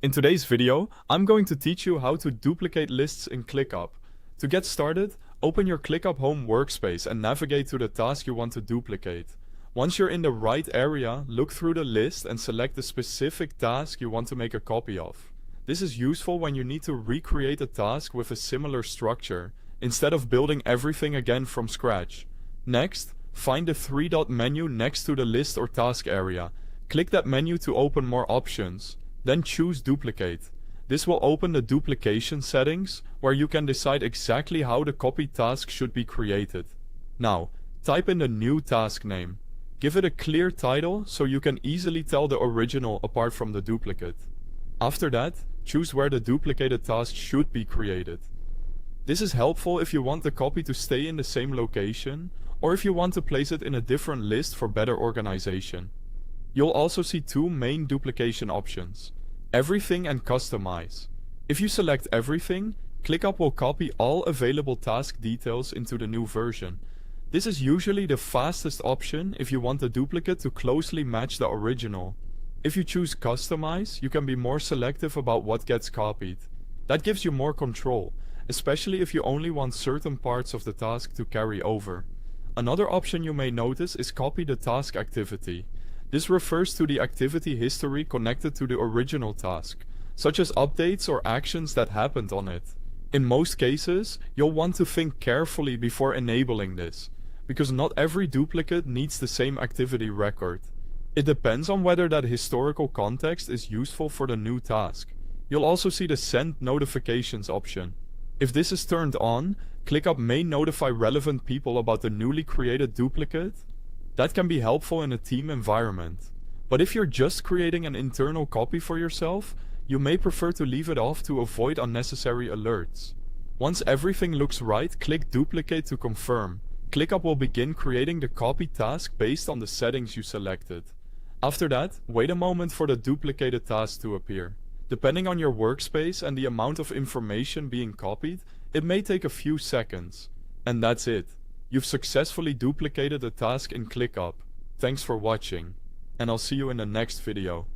In today's video, I'm going to teach you how to duplicate lists in ClickUp. To get started, open your ClickUp Home workspace and navigate to the task you want to duplicate. Once you're in the right area, look through the list and select the specific task you want to make a copy of. This is useful when you need to recreate a task with a similar structure, instead of building everything again from scratch. Next, find the three-dot menu next to the list or task area. Click that menu to open more options. Then choose Duplicate. This will open the duplication settings, where you can decide exactly how the copied task should be created. Now, type in the new task name. Give it a clear title so you can easily tell the original apart from the duplicate. After that, choose where the duplicated task should be created. This is helpful if you want the copy to stay in the same location, or if you want to place it in a different list for better organization. You'll also see two main duplication options: Everything and Customize. If you select Everything, ClickUp will copy all available task details into the new version. This is usually the fastest option if you want the duplicate to closely match the original. If you choose Customize, you can be more selective about what gets copied. That gives you more control, especially if you only want certain parts of the task to carry over. Another option you may notice is Copy the Task Activity. This refers to the activity history connected to the original task, such as updates or actions that happened on it. In most cases, you'll want to think carefully before enabling this, because not every duplicate needs the same activity record. It depends on whether that historical context is useful for the new task. You'll also see the Send Notifications option. If this is turned on, ClickUp may notify relevant people about the newly created duplicate. That can be helpful in a team environment. But if you're just creating an internal copy for yourself, you may prefer to leave it off to avoid unnecessary alerts. Once everything looks right, click Duplicate to confirm. ClickUp will begin creating the copy task based on the settings you selected. After that, wait a moment for the duplicated task to appear. Depending on your workspace and the amount of information being copied, it may take a few seconds. And that's it. You've successfully duplicated a task in ClickUp. Thanks for watching, and I'll see you in the next video.